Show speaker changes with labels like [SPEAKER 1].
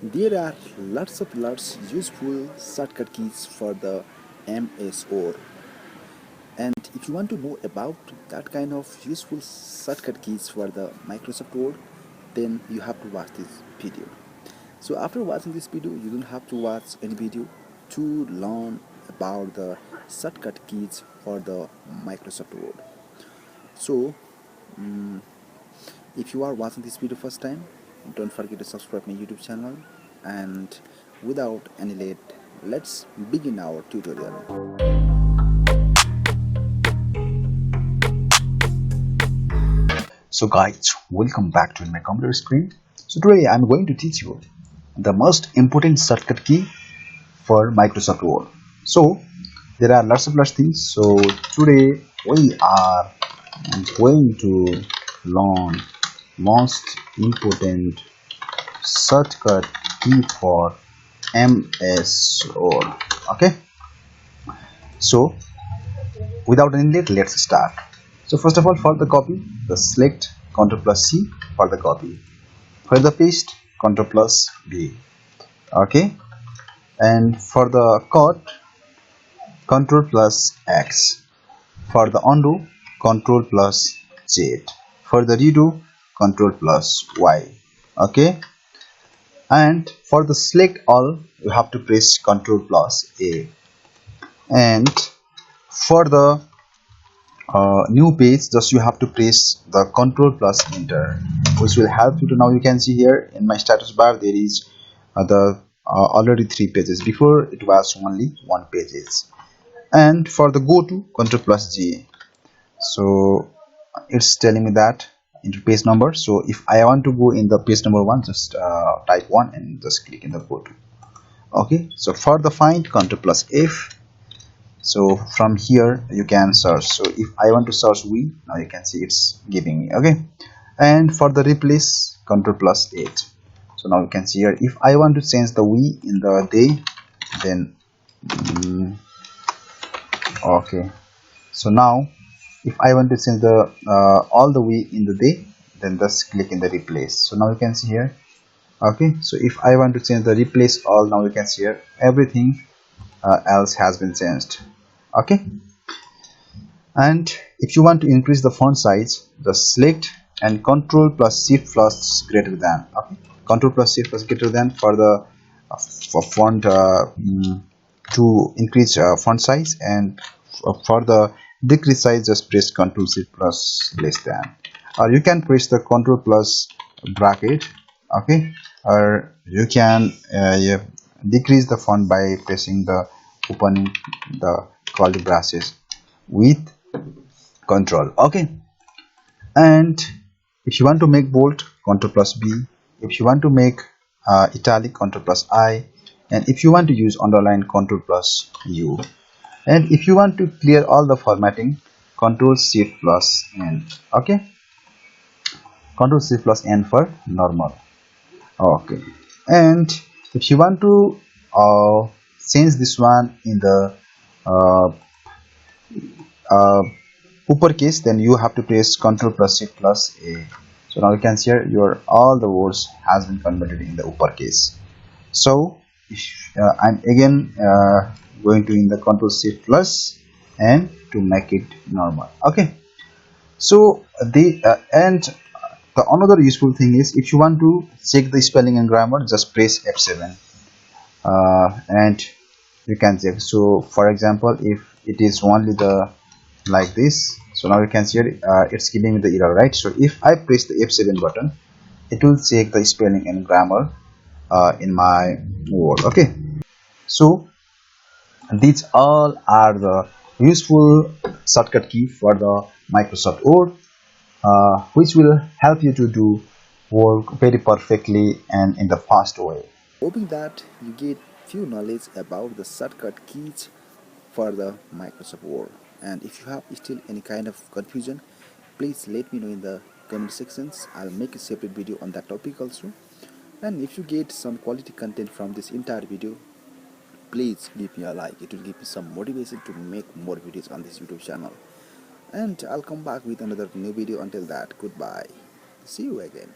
[SPEAKER 1] There are lots useful shortcut keys for the MS Word. And if you want to know about that kind of useful shortcut keys for the Microsoft Word, then you have to watch this video. So after watching this video, you don't have to watch any video to learn about the shortcut keys for the Microsoft Word. So if you are watching this video first time, don't forget to subscribe my YouTube channel, and without any late, let's begin our tutorial.
[SPEAKER 2] So guys, welcome back to my computer screen. So today I'm going to teach you the most important shortcut key for Microsoft Word. So there are lots of things. So today we are going to learn most important shortcut key for MS Word. Okay. So without any late, let's start. So first of all, for the copy, the select Ctrl+C for the copy. For the paste, Ctrl+V. Okay. And for the cut, Ctrl+X. For the undo, Ctrl+Z. For the redo, Ctrl+Y. Okay. And for the select all, you have to press Ctrl+A. And for the new page, just you have to press the Ctrl+Enter, which will help you to. Now you can see here in my status bar there is already 3 pages. Before it was only 1 pages. And for the go to, Ctrl+G. So it's telling me that into page number. So if I want to go in the page number 1, just type 1 and just click in the go to. Okay. So for the find, Ctrl+F. So from here you can search. So if I want to search we, now you can see it's giving me. Okay. And for the replace, Ctrl+H. So now you can see here, if I want to change the we in the day, then okay. So now if I want to change the all the we in the day, then just click in the replace. So now you can see here. Okay. So if I want to change the replace all, now you can see here everything else has been changed. Okay. And if you want to increase the font size, just select and Ctrl+Shift plus greater than. Okay. Ctrl+Shift plus greater than for the for font to increase font size, and for the decrease size, just press Ctrl+Shift plus less than, or you can press the Ctrl plus bracket. Okay. Or you can decrease the font by pressing the opening the curly braces with Control. Okay. And if you want to make bold, Ctrl+B. If you want to make italic, Ctrl+I. And if you want to use underline, Ctrl+U. And if you want to clear all the formatting, Ctrl+Shift+N. Okay. Ctrl+Shift+N for normal. Okay. And if you want to change this one in the uppercase, then you have to press Ctrl+Shift+A. So now you can see here your all the words has been converted in the uppercase. So if, I'm again going to in the Ctrl+Shift+ and to make it normal. Okay. So the another useful thing is, if you want to check the spelling and grammar, just press F7 and you can check. So for example, if it is only the like this, so now you can see it's giving me the error, right? So if I press the F7 button, it will check the spelling and grammar in my word. Okay. So these all are the useful shortcut key for the Microsoft Word, which will help you to do work very perfectly and in the fast way.
[SPEAKER 1] Hoping that you get few knowledge about the shortcut keys for the Microsoft Word. And if you have still any kind of confusion, please let me know in the comment sections. I'll make a separate video on that topic also. And if you get some quality content from this entire video, please give me a like. It will give me some motivation to make more videos on this YouTube channel. And I'll come back with another new video. Until that, goodbye. See you again.